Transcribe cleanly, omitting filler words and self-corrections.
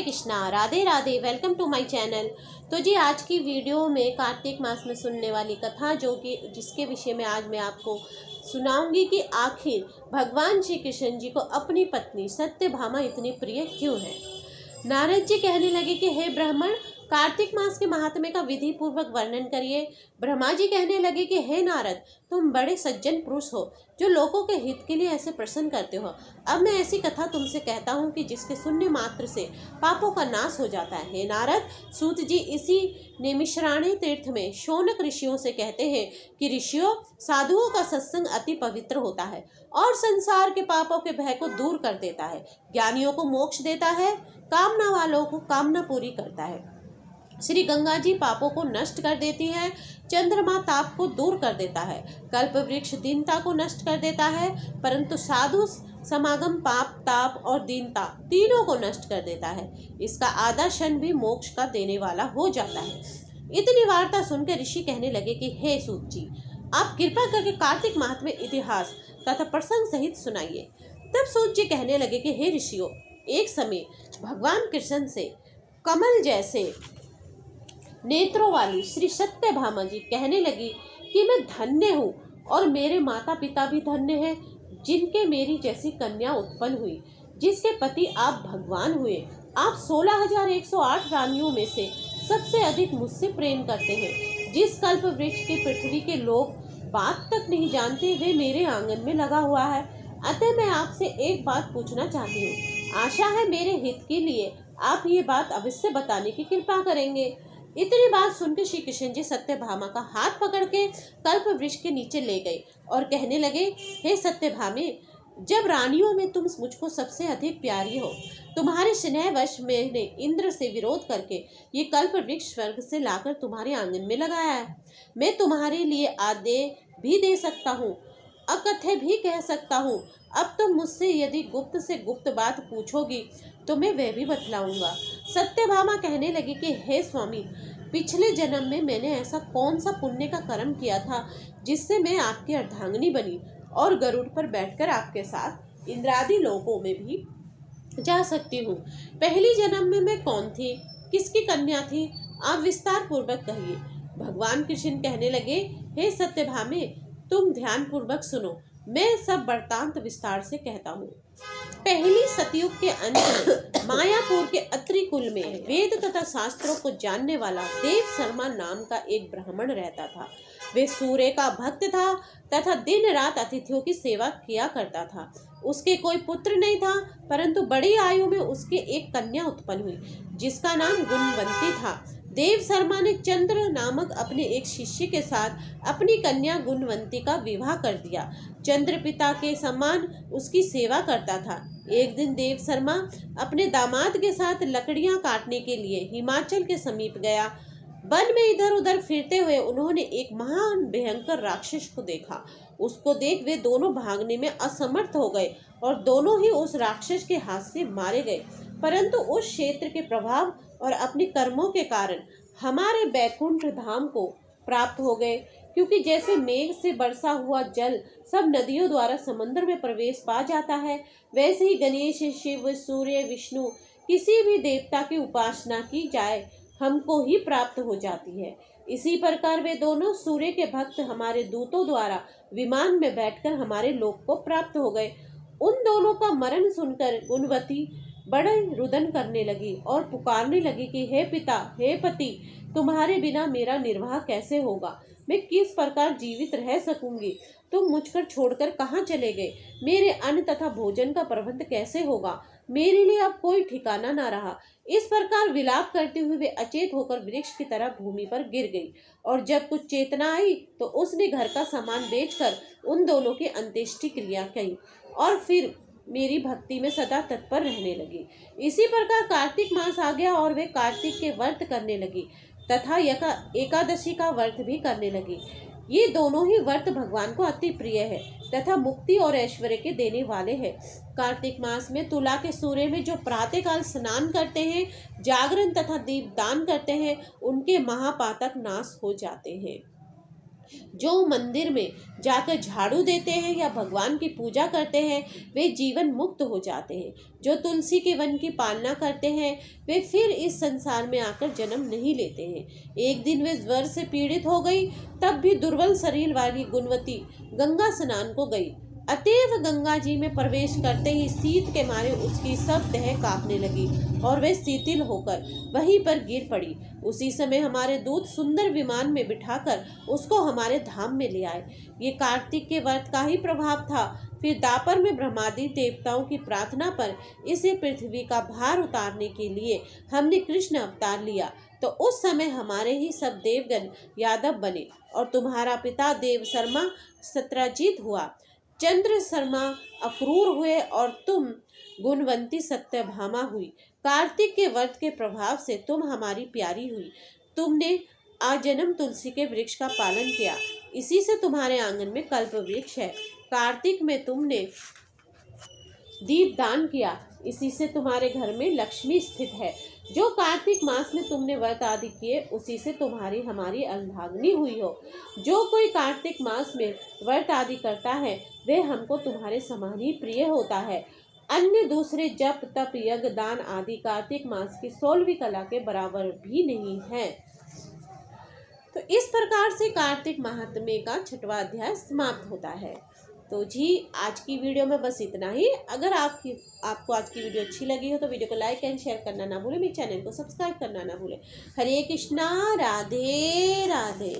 Hare Krishna, Radhe Radhe. Welcome to my channel. तो जी आज की वीडियो में कार्तिक मास में सुनने वाली कथा जिसके विषय में आज मैं आपको सुनाऊंगी कि आखिर भगवान श्री कृष्ण जी को अपनी पत्नी सत्यभामा इतनी प्रिय क्यों है। नारद जी कहने लगे कि हे ब्राह्मण, कार्तिक मास के महात्म्य का विधि पूर्वक वर्णन करिए। ब्रह्मा जी कहने लगे कि हे नारद, तुम बड़े सज्जन पुरुष हो जो लोगों के हित के लिए ऐसे प्रसन्न करते हो। अब मैं ऐसी कथा तुमसे कहता हूँ कि जिसके सुनने मात्र से पापों का नाश हो जाता है। हे नारद, सूत जी इसी नैमिषारण्य तीर्थ में शौनक ऋषियों से कहते हैं कि ऋषियों, साधुओं का सत्संग अति पवित्र होता है और संसार के पापों के भय को दूर कर देता है, ज्ञानियों को मोक्ष देता है, कामना वालों को कामना पूरी करता है। श्री गंगा जी पापों को नष्ट कर देती है, चंद्रमा ताप को दूर कर देता है, कल्प वृक्ष दीनता को नष्ट कर देता है, परंतु साधु समागम पाप ताप और दीनता तीनों को नष्ट कर देता है। इसका आधा क्षण भी मोक्ष का देने वाला हो जाता है। इतनी वार्ता सुनकर ऋषि कहने लगे कि हे सूत जी, आप कृपा करके कार्तिक महात्म्य इतिहास तथा प्रसंग सहित सुनाइए। तब सूत जी कहने लगे कि हे ऋषियों, एक समय भगवान कृष्ण से कमल जैसे नेत्रों वाली श्री सत्यभामा जी कहने लगी कि मैं धन्य हूँ और मेरे माता पिता भी धन्य हैं, जिनके मेरी जैसी कन्या उत्पन्न हुई, जिसके पति आप भगवान हुए। आप 16,108 रानियों में से सबसे अधिक मुझसे प्रेम करते हैं। जिस कल्प वृक्ष के पृथ्वी के लोग बात तक नहीं जानते, वे मेरे आंगन में लगा हुआ है। अतः मैं आपसे एक बात पूछना चाहती हूँ। आशा है मेरे हित के लिए आप ये बात अवश्य बताने की कृपा करेंगे। इतनी बात सुनकर श्री कृष्ण जी सत्यभामा का हाथ पकड़ के कल्प वृक्ष के नीचे ले गए और कहने लगे, हे सत्यभामे, जब रानियों में तुम मुझको सबसे अधिक प्यारी हो, तुम्हारे स्नेहवश मैंने इंद्र से विरोध करके ये कल्प वृक्ष स्वर्ग से लाकर तुम्हारे आंगन में लगाया है। मैं तुम्हारे लिए आदेश भी दे सकता हूँ, अकथ्य भी कह सकता हूँ। अब तुम मुझसे यदि गुप्त से गुप्त बात पूछोगी तो मैं वह भी बतलाऊंगा। सत्यभामा कहने लगी कि हे स्वामी, पिछले जन्म में मैंने ऐसा कौन सा पुण्य का कर्म किया था जिससे मैं आपकी अर्धांगिनी बनी और गरुड़ पर बैठकर आपके साथ इंद्रादि लोकों में भी जा सकती हूँ। पहली जन्म में मैं कौन थी, किसकी कन्या थी, आप विस्तार पूर्वक कहिए। भगवान कृष्ण कहने लगे, हे सत्यभामे, तुम ध्यान पूर्वक सुनो, मैं सब वृत्तांत विस्तार से कहता हूँ। पहली सतयुग के अंत में मायापुर के अत्रि कुल में वेद तथा शास्त्रों को जानने वाला देव शर्मा नाम का एक ब्राह्मण रहता था। वे सूर्य का भक्त था तथा दिन रात अतिथियों की सेवा किया करता था। उसके कोई पुत्र नहीं था, परंतु बड़ी आयु में उसके एक कन्या उत्पन्न हुई जिसका नाम गुणवंती था। देव शर्मा ने चंद्र नामक अपने एक शिष्य के साथ अपनी कन्या गुणवंती का विवाह कर दिया। चंद्र पिता के समान उसकी सेवा करता था। एक दिन देव शर्मा अपने दामाद के साथ लकड़ियां काटने के लिए हिमाचल के समीप गया। वन में इधर उधर फिरते हुए उन्होंने एक महान भयंकर राक्षस को देखा। उसको देख वे दोनों भागने में असमर्थ हो गए और दोनों ही उस राक्षस के हाथ से मारे गए। परंतु उस क्षेत्र के प्रभाव और अपने कर्मों के कारण हमारे बैकुंठ धाम को प्राप्त हो गए, क्योंकि जैसे मेघ से बरसा हुआ जल सब नदियों द्वारा समुद्र में प्रवेश पा जाता है, वैसे ही गणेश, शिव, सूर्य, विष्णु किसी भी देवता की उपासना की जाए हमको ही प्राप्त हो जाती है। इसी प्रकार वे दोनों सूर्य के भक्त हमारे दूतों द्वारा विमान में बैठकर हमारे लोक को प्राप्त हो गए। उन दोनों का मरण सुनकर गुणवती बड़े रुदन करने लगी और पुकारने लगी कि हे पिता, हे पति, तुम्हारे बिना मेरा निर्वाह कैसे होगा, मैं किस प्रकार जीवित रह सकूंगी, तुम मुझकर छोड़कर कहाँ चले गए, मेरे अन्न तथा भोजन का प्रबंध कैसे होगा, मेरे लिए अब कोई ठिकाना ना रहा। इस प्रकार विलाप करते हुए वे अचेत होकर वृक्ष की तरह भूमि पर गिर गई और जब कुछ चेतना आई तो उसने घर का सामान बेचकर उन दोनों की अंत्येष्टि क्रिया की और फिर मेरी भक्ति में सदा तत्पर रहने लगी। इसी प्रकार कार्तिक मास आ गया और वे कार्तिक के व्रत करने लगी तथा एकादशी का व्रत भी करने लगी। ये दोनों ही व्रत भगवान को अति प्रिय है तथा मुक्ति और ऐश्वर्य के देने वाले हैं। कार्तिक मास में तुला के सूर्य में जो प्रातःकाल स्नान करते हैं, जागरण तथा दीपदान करते हैं, उनके महापातक नाश हो जाते हैं। जो मंदिर में जाकर झाड़ू देते हैं या भगवान की पूजा करते हैं वे जीवन मुक्त हो जाते हैं। जो तुलसी के वन की पालना करते हैं वे फिर इस संसार में आकर जन्म नहीं लेते हैं। एक दिन वे ज्वर से पीड़ित हो गई, तब भी दुर्बल शरीर वाली गुणवती गंगा स्नान को गई। अतएव गंगा जी में प्रवेश करते ही शीत के मारे उसकी सब देह कांपने लगी और वे शिथिल होकर वहीं पर गिर पड़ी। उसी समय हमारे दूत सुंदर विमान में बिठाकर उसको हमारे धाम में ले आए। ये कार्तिक के व्रत का ही प्रभाव था। फिर दापर में ब्रह्मादि देवताओं की प्रार्थना पर इसे पृथ्वी का भार उतारने के लिए हमने कृष्ण अवतार लिया। तो उस समय हमारे ही सब देवगण यादव बने और तुम्हारा पिता देव शर्मा सत्राजित हुआ, चंद्र शर्मा अक्रूर हुए और तुम गुणवंती सत्यभामा हुई। कार्तिक के व्रत के प्रभाव से तुम हमारी प्यारी हुई। तुमने आजन्म तुलसी के वृक्ष का पालन किया, इसी से तुम्हारे आंगन में कल्प वृक्ष है। कार्तिक में तुमने दीप दान किया, इसी से तुम्हारे घर में लक्ष्मी स्थित है। जो कार्तिक मास में तुमने व्रत आदि किए उसी से तुम्हारी हमारी अर्धांगिनी हुई हो। जो कोई कार्तिक मास में व्रत आदि करता है वे हमको तुम्हारे समान ही प्रिय होता है। अन्य दूसरे जप तप यज्ञ दान आदि कार्तिक मास की 16वीं कला के बराबर भी नहीं है। तो इस प्रकार से कार्तिक महात्म्य का 6वां अध्याय समाप्त होता है। तो जी आज की वीडियो में बस इतना ही। अगर आपको आज की वीडियो अच्छी लगी हो तो वीडियो को लाइक एंड शेयर करना ना भूलें, मेरे चैनल को सब्सक्राइब करना ना भूलें। हरे कृष्णा, राधे राधे।